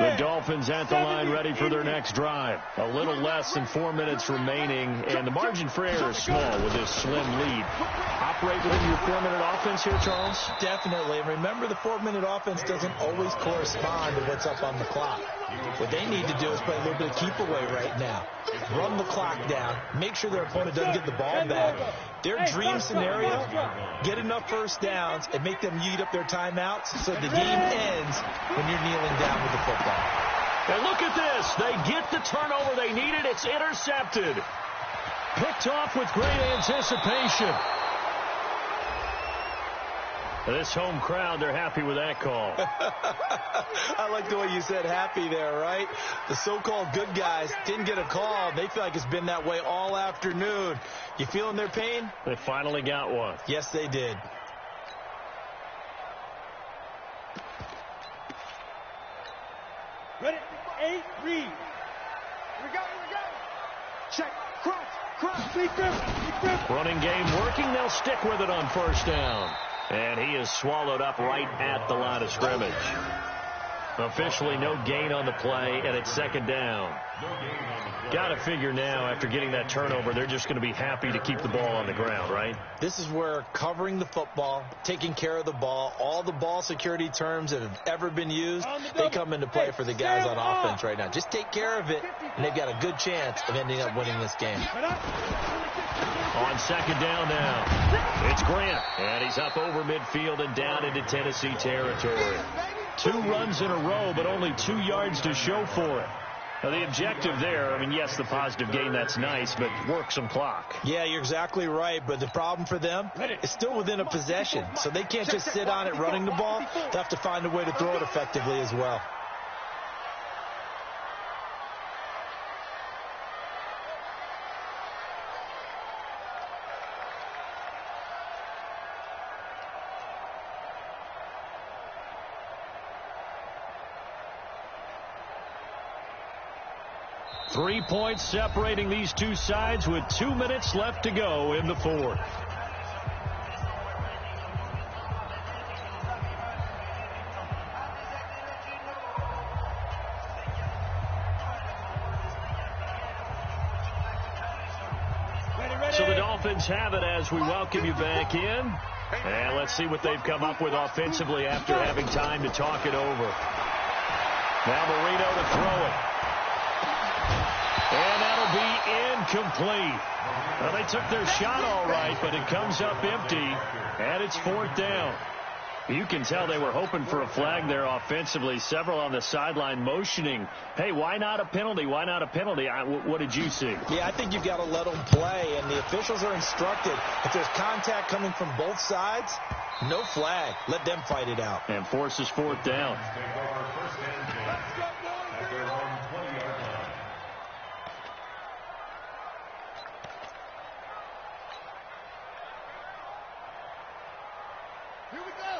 The Dolphins at the line, ready for their next drive. A little less than 4 minutes remaining, and the margin for error is small with this slim lead. Operate within your 4-minute offense here, Charles? Definitely. And remember, the 4-minute offense doesn't always correspond to what's up on the clock. What they need to do is play a little bit of keep away right now. Run the clock down. Make sure their opponent doesn't get the ball back. Their dream scenario, get enough first downs and make them eat up their timeouts so the game ends when you're kneeling down with the football. And look at this. They get the turnover they needed. It's intercepted. Picked off with great anticipation. This home crowd, they're happy with that call. I like the way you said happy there, right? The so-called good guys didn't get a call. They feel like it's been that way all afternoon. You feeling their pain? They finally got one. Yes, they did. Ready? 8, read. Here we go. Check. Cross. Big grip. Running game working. They'll stick with it on 1st down. And he is swallowed up right at the line of scrimmage. Officially no gain on the play, and it's 2nd down. Got to figure now, after getting that turnover, they're just going to be happy to keep the ball on the ground, right? This is where covering the football, taking care of the ball, all the ball security terms that have ever been used, they come into play for the guys on offense right now. Just take care of it, and they've got a good chance of ending up winning this game. On 2nd down now, it's Grant, and he's up over midfield and down into Tennessee territory. 2 runs in a row, but only 2 yards to show for it. Now, the objective there, I mean, yes, the positive gain, that's nice, but work some clock. Yeah, you're exactly right, but the problem for them is still within a possession, so they can't just sit on it running the ball. They have to find a way to throw it effectively as well. Three points separating these two sides with 2 minutes left to go in the 4th. Dolphins have it as we welcome you back in. And let's see what they've come up with offensively after having time to talk it over. Now Marino to throw it. And that'll be incomplete. Well, they took their shot all right, but it comes up empty, and it's 4th down. You can tell they were hoping for a flag there offensively. Several on the sideline motioning, hey, why not a penalty? Why not a penalty? What did you see? Yeah, I think you've got to let them play, and the officials are instructed. If there's contact coming from both sides, no flag. Let them fight it out. And forces 4th down.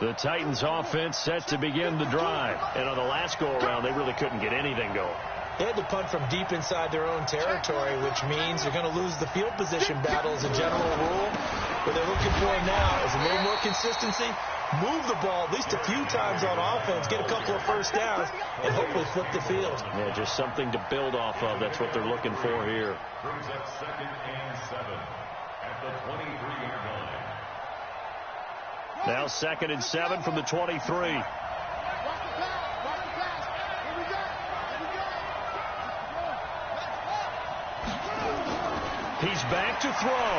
The Titans offense set to begin the drive. And on the last go-around, they really couldn't get anything going. They had to punt from deep inside their own territory, which means they're going to lose the field position battle as a general rule. What they're looking for now is a little more consistency, move the ball at least a few times on offense, get a couple of first downs, and hopefully flip the field. Yeah, just something to build off of. That's what they're looking for here. Brings up 2nd and 7 at the 23-yard line. Now 2nd and 7 from the 23. He's back to throw.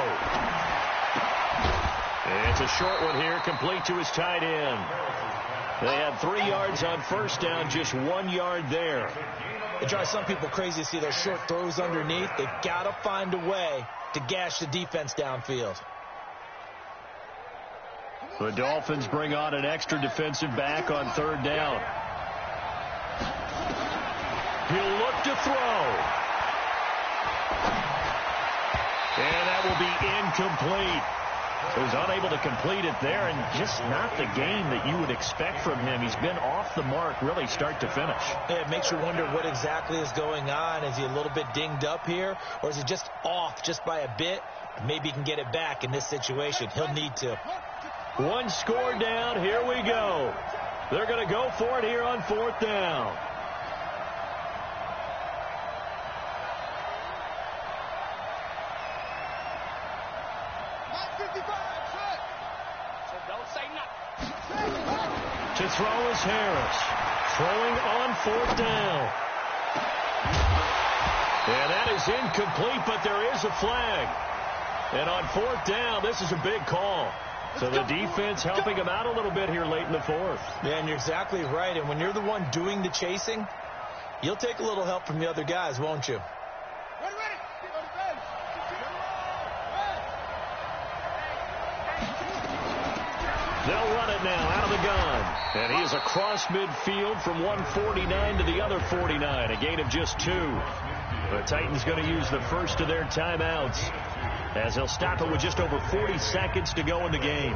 It's a short one here, complete to his tight end. They had 3 yards on first down, just 1 yard there. It drives some people crazy to see those short throws underneath. They've got to find a way to gash the defense downfield. The Dolphins bring on an extra defensive back on 3rd down. He'll look to throw. And that will be incomplete. He was unable to complete it there, and just not the game that you would expect from him. He's been off the mark really start to finish. Yeah, it makes you wonder what exactly is going on. Is he a little bit dinged up here, or is it just off just by a bit? Maybe he can get it back in this situation. He'll need to. 1 score down. Here we go. They're going to go for it here on 4th down. To throw is Harris. Throwing on 4th down. And that is incomplete, but there is a flag. And on 4th down, this is a big call. So the defense helping him out a little bit here late in the 4th. Yeah, and you're exactly right. And when you're the one doing the chasing, you'll take a little help from the other guys, won't you? They'll run it now out of the gun. And he is across midfield from 149 to the other 49. A gain of just 2. The Titans going to use the first of their timeouts, as they'll stop it with just over 40 seconds to go in the game.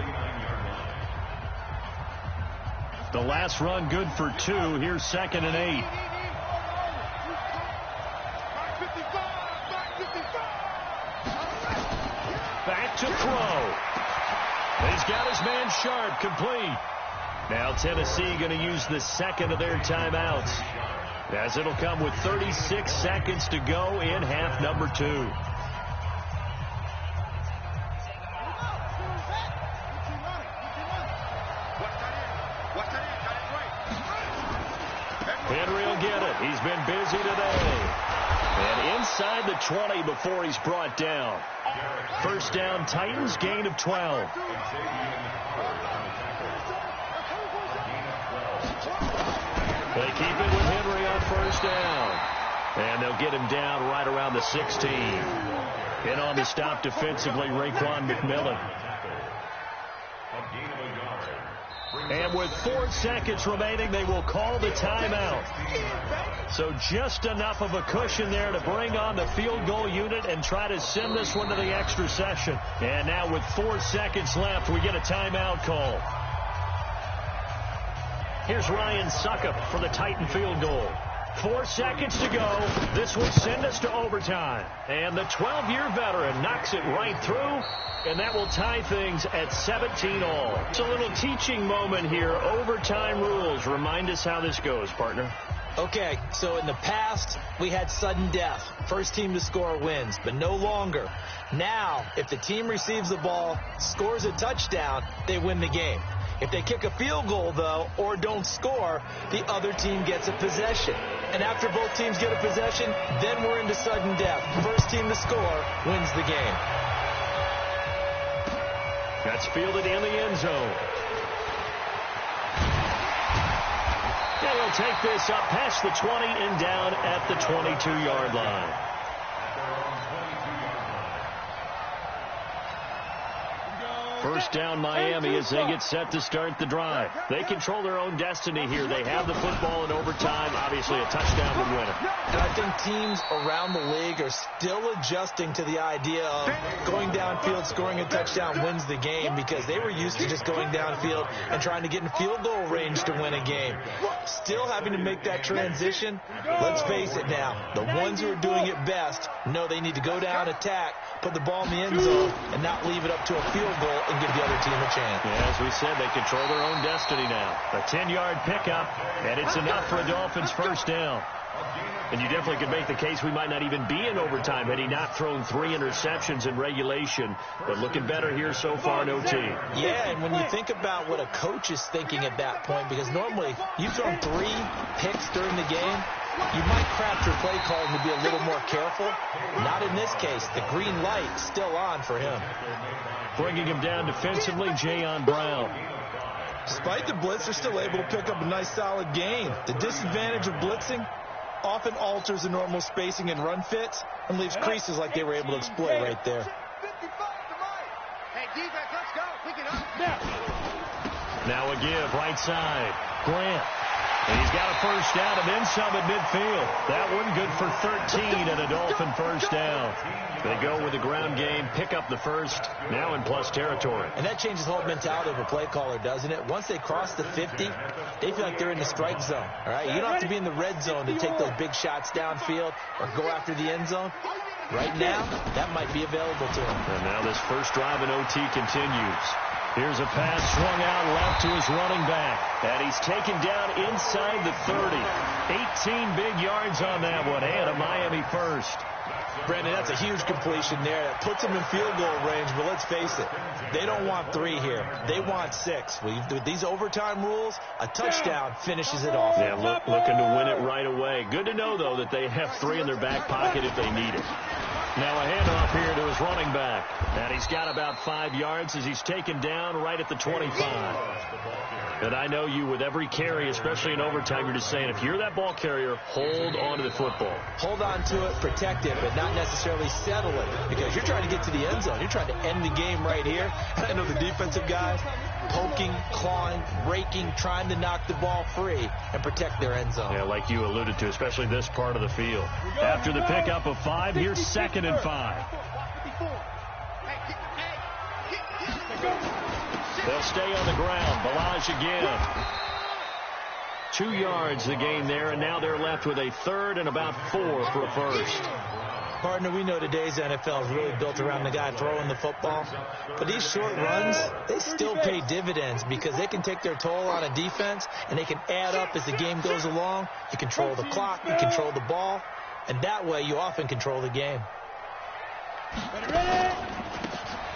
The last run good for 2. Here's 2nd and 8. Back to throw. He's got his man sharp, complete. Now Tennessee going to use the second of their timeouts, as it'll come with 36 seconds to go in half number 2. Henry will get it. He's been busy today. And inside the 20 before he's brought down. First down, Titans, gain of 12. They keep it with Henry on first down. And they'll get him down right around the 16. In on the stop defensively, Raekwon McMillan. And with 4 seconds remaining, they will call the timeout. So just enough of a cushion there to bring on the field goal unit and try to send this one to the extra session. And now with 4 seconds left, we get a timeout call. Here's Ryan Suckup for the Titan field goal. 4 seconds to go. This will send us to overtime. And the 12-year veteran knocks it right through. And that will tie things at 17 all. It's a little teaching moment here. Overtime rules. Remind us how this goes, partner. Okay, so in the past, we had sudden death. First team to score wins, but no longer. Now, if the team receives the ball, scores a touchdown, they win the game. If they kick a field goal, though, or don't score, the other team gets a possession. And after both teams get a possession, then we're into sudden death. First team to score wins the game. That's fielded in the end zone. And he'll take this up past the 20 and down at the 22-yard line. First down Miami as they get set to start the drive. They control their own destiny here. They have the football in overtime. Obviously, a touchdown would win it. And I think teams around the league are still adjusting to the idea of going downfield, scoring a touchdown wins the game, because they were used to just going downfield and trying to get in field goal range to win a game. Still having to make that transition. Let's face it now, the ones who are doing it best know they need to go down, attack, put the ball in the end zone, and not leave it up to a field goal and give the other team a chance. Yeah, as we said, they control their own destiny now. A 10-yard pickup, and it's enough for a Dolphins first down. And you definitely could make the case we might not even be in overtime had he not thrown 3 interceptions in regulation. But looking better here so far in OT. Yeah, and when you think about what a coach is thinking at that point, because normally you've thrown 3 picks during the game, you might craft your play calling to be a little more careful. Not in this case. The green light still on for him. Bringing him down defensively, Jayon Brown. Despite the blitz, they're still able to pick up a nice solid gain. The disadvantage of blitzing often alters the normal spacing and run fits and leaves creases like they were able to exploit right there. Hey, defense, let's go. Pick it up. Now a give, right side. Grant. And he's got a first down and then some at midfield. That one good for 13 and a Dolphin first down. They go with the ground game, pick up the first, now in plus territory. And that changes the whole mentality of a play caller, doesn't it? Once they cross the 50, they feel like they're in the strike zone. All right, you don't have to be in the red zone to take those big shots downfield or go after the end zone. Right now, that might be available to them. And now this first drive in OT continues. Here's a pass swung out left to his running back. And he's taken down inside the 30. 18 big yards on that one, and a Miami first. Brandon, that's a huge completion there. That puts them in field goal range, but let's face it, they don't want 3 here. They want 6. With these overtime rules, a touchdown finishes it off. Yeah, looking to win it right away. Good to know, though, that they have 3 in their back pocket if they need it. Now a handoff here to his running back. And he's got about 5 yards as he's taken down right at the 25. And I know you, with every carry, especially in overtime, you're just saying, if you're that ball carrier, hold on to the football. Hold on to it, protect it, but not necessarily settle it, because you're trying to get to the end zone. You're trying to end the game right here. I know the defensive guys poking, clawing, raking, trying to knock the ball free and protect their end zone. Yeah, like you alluded to, especially this part of the field. After the pickup of 5, here's 2nd and 5. They'll stay on the ground. Balaj again. 2 yards the gain there, and now they're left with a 3rd and about 4 for a first. Partner, we know today's NFL is really built around the guy throwing the football. But these short runs, they still pay dividends because they can take their toll on a defense, and they can add up as the game goes along. You control the clock, you control the ball, and that way you often control the game.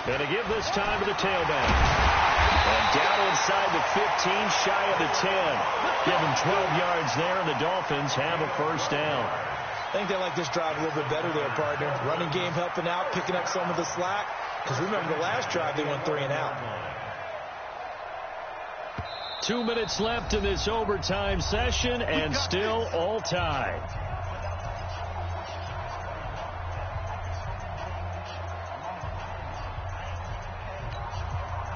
And to give this time to the tailback. And down inside the 15, shy of the 10. Give him 12 yards there, and the Dolphins have a first down. I think they like this drive a little bit better there, partner. Running game helping out, picking up some of the slack. Because remember, the last drive, they went 3 and out. 2 minutes left in this overtime session, and still all tied.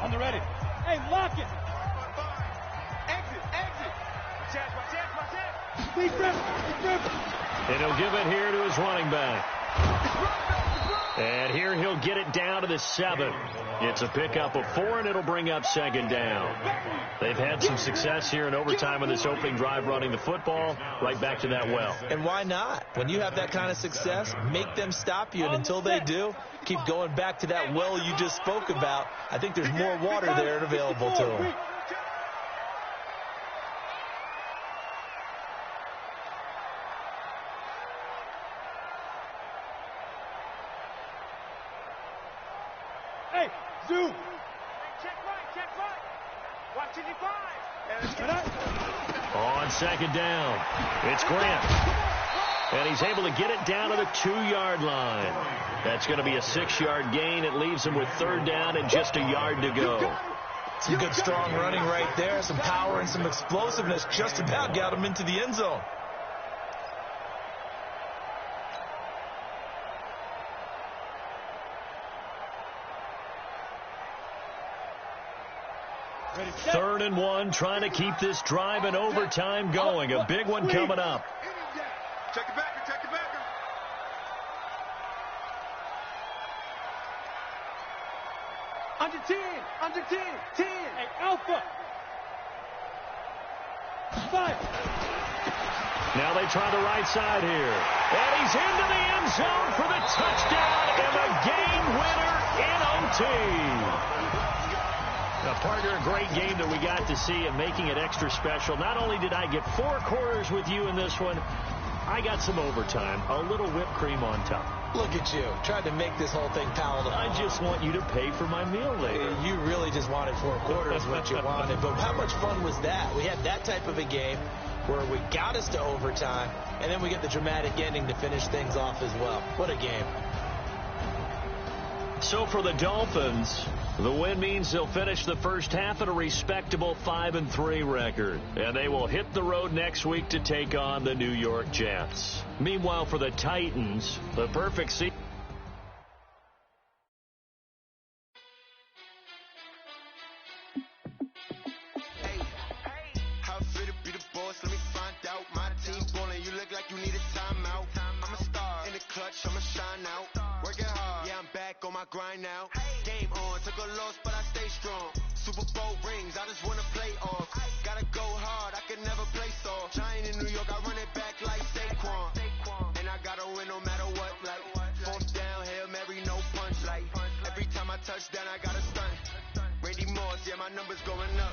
On the ready. Hey, lock it. Exit. Deep rip. And he'll give it here to his running back. And here he'll get it down to the 7. It's a pickup of 4, and it'll bring up 2nd down. They've had some success here in overtime on this opening drive running the football. Right back to that well. And why not? When you have that kind of success, make them stop you. And until they do, keep going back to that well you just spoke about. I think there's more water there and available to them. Hey, Zoo. Check right. Watch it, 5. On second down, it's Grant. And he's able to get it down to the 2-yard line. That's going to be a 6-yard gain. It leaves him with third down and just a yard to go. Some good strong running right there. Some power and some explosiveness just about got him into the end zone. Third and 1, trying to keep this drive in overtime going. A big one coming up. Check it back. Under 10. 10. Hey, Alpha. 5. Now they try the right side here. And he's into the end zone for the touchdown and the game winner in OT. Now, partner, a great game that we got to see and making it extra special. Not only did I get 4 quarters with you in this one, I got some overtime, a little whipped cream on top. Look at you, tried to make this whole thing palatable. I just want you to pay for my meal later. You really just wanted 4 quarters what you wanted, but how much fun was that? We had that type of a game where we got us to overtime, and then we get the dramatic ending to finish things off as well. What a game. So for the Dolphins, the win means they'll finish the first half at a respectable 5-3 record. And they will hit the road next week to take on the New York Jets. Meanwhile, for the Titans, the perfect season. How fit to be the boss? Let me find out. My team ballin', you look like you need a timeout. I'm a star in the clutch, I'ma shine out. Working hard, yeah, I'm back on my grind now. Game on, took a loss, but I stay strong. Super Bowl rings, I just wanna play off. Gotta go hard, I can never play soft. Giant in New York, I run it back like Saquon. And I gotta win no matter what, like. Fourth down, Hail Mary, no punch, like. Every time I touch down, I gotta stunt. Randy Moss, yeah, my numbers going up.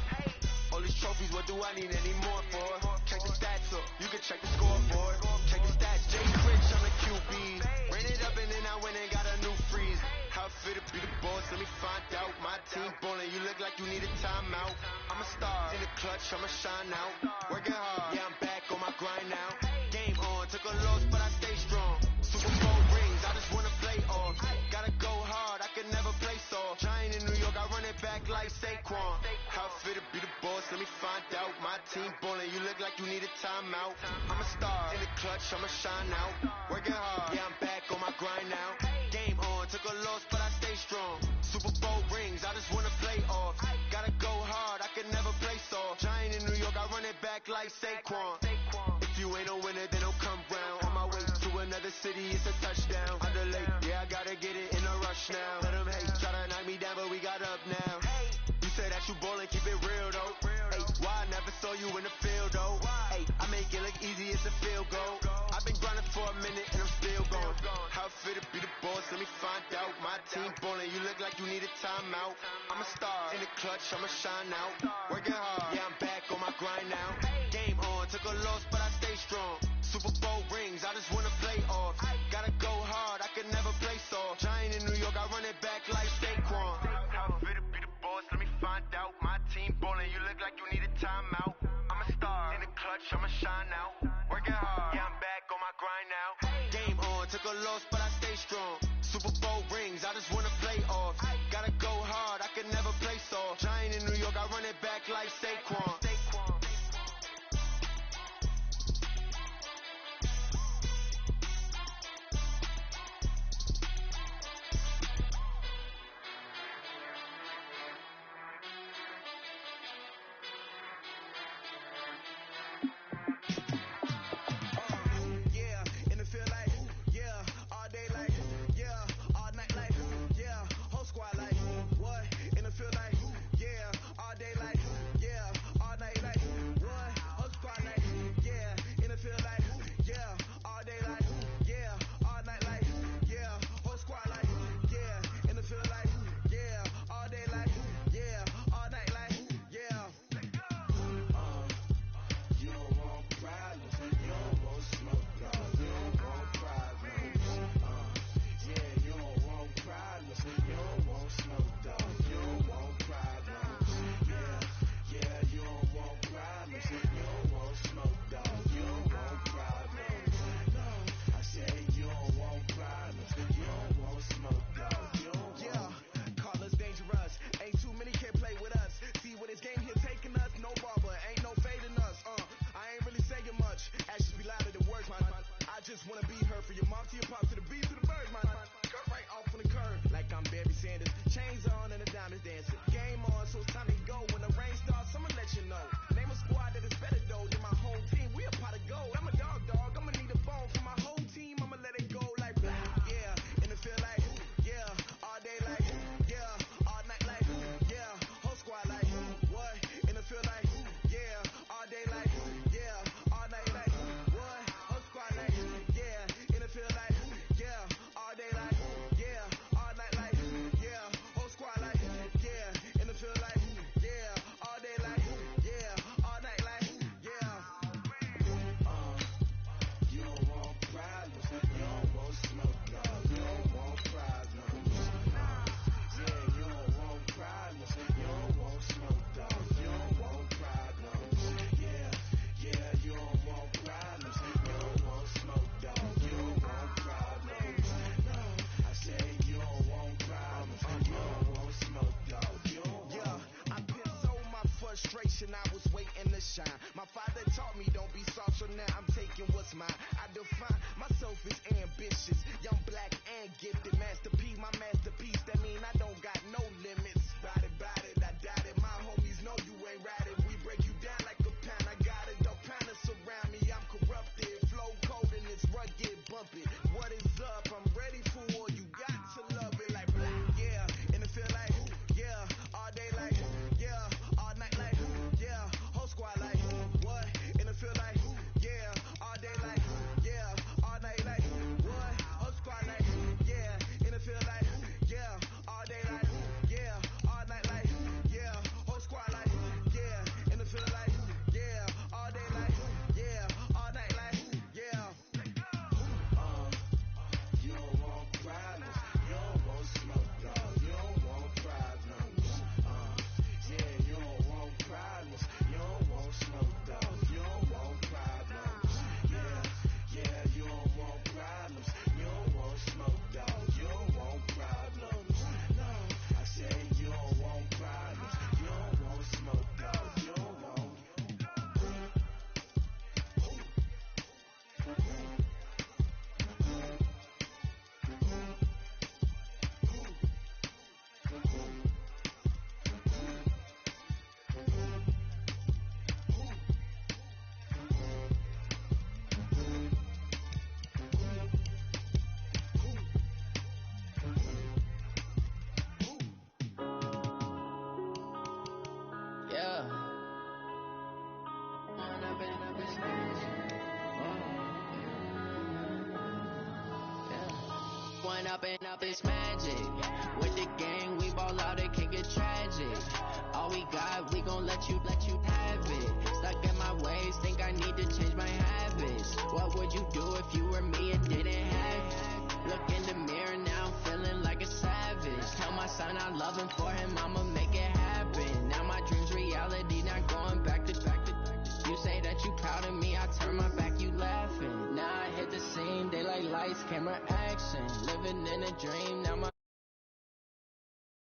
All these trophies, what do I need any more for? Check the stats up, you can check the scoreboard. Check the stats, Jay Rich, I'm the QB. Ran it up and then I went and got a new freeze. How fit to be the boss, let me find out. My team ballin', you look like you need a timeout. I'm a star in the clutch, I'ma shine out. Working hard, yeah, I'm back on my grind now. Game on, took a loss, but I stay strong. Super Bowl rings, I just wanna play off. Gotta go hard, I can never play soft. Giant in New York, I run it back like Saquon. How fit to be the boss, let me find out. My team ballin', you look like you need a timeout. I'm a star in the clutch, I'ma shine out. Working hard, yeah, I'm back on my grind now. Game on, took a loss, but I stay strong. Super Bowl rings, I just wanna play off. Gotta go hard, I can never play soft. Giant in New York, I run it back like Saquon. If you ain't a winner, then don't come round. On my way to another city, it's a touchdown. Underlay, yeah, I gotta get it in a rush now. Let them hate, try to knock me down, but we got up now. You say that you ballin', keep it real though. Hey, why I never saw you in the field though? Hey, I make it look easy, it's a field goal. I've been grinding for a minute and I'm still going. How fit to be the boss, let me find out. My team ballin', you look like you need a timeout. I'm a star in the clutch, I'ma shine out. Working hard, yeah, I'm back on my grind now. Game on, took a loss, but I stay strong. Super Bowl rings, I just wanna play off. Gotta go hard, I can never play soft. Giant in New York, I run it back like Saquon. How fit to be the boss, let me find out. My team ballin', you look like you need a timeout. I'm a star in the clutch, I'ma shine out. Working hard, yeah, I'm back on my grind now. Game on, took a loss, but I stay strong. Super Bowl rings, I just wanna play off. Gotta go hard, I can never play soft. Giant in New York, I run it back like Saquon. From your mom to your pop to the beat to the birds, man. Cut right off on the curb. Like I'm Barry Sanders. Chains on and the diamonds dancing. Game on, so it's time to go. When the rain starts, I'ma let you know. Name a squad that is better though than my home team. We a pot of gold. I'm a dog. I'ma need a bone for my whole team. I'ma let it go like blah. Yeah, and it feel like yeah. All day like yeah. All night like yeah. Whole squad like what? And it feel like yeah. All day like yeah. All night like what? Whole squad like yeah. And it feel like yeah. All day like yeah. All night like yeah. Whole squad like yeah. And it feel like yeah. All day like yeah. All night like yeah. You don't want problems. You don't want smoke, no. You don't want problems. Yeah, you don't want problems. You don't want smoke, dog. You don't want problems. Yeah, you don't want problems. You don't want smoke, dog. You don't want problems. No, I said you don't want problems. You don't want smoke, dog. You don't want. Yeah, I pissed so my frustration. I was waiting to shine. My father taught me don't be soft, so now I'm taking what's mine. I define myself as ambitious, young, black, and gifted. Master P, my masterpiece. That mean I don't got no limits. Bout it, I doubt it. My homies know you ain't ratted. We break you down like a pound. I got it, dog pounders surround me. I'm corrupted, flow cold and it's rugged, bumpy. What is up? I'm ready for war. You got to love it like blah. Yeah, and it feel like yeah. All day like yeah. All night like yeah. Whole squad like what? And it feel like yeah. All day like yeah. All night like what? Whole squad like yeah. And it feel like yeah. All day like yeah. All night like yeah. Whole squad like yeah. And it feel like yeah. All day like yeah. All night like yeah. You don't want problems. You don't want smoke, dog. You don't want problems. Yeah, you don't want problems. You don't want smoke, dog. You don't want problems. Yeah, you don't want problems. You don't want smoke, dog. You don't want problems. No, I said you don't want problems. You don't want smoke, dog. You don't want. Yeah. One up and up is magic. With the gang, we ball out, it can get tragic. All we got, we gon' let you have it. Stuck in my ways, think I need to change my habits. What would you do if you were me and didn't have it? Look in the mirror now, I'm feeling like a savage. Tell my son I love him, for him I'ma make it happen. Now my dream's reality, not going back to. You say that you proud of me, I turn my back, you laughing. Now I hit the scene, daylight lights, camera action. Living in a dream,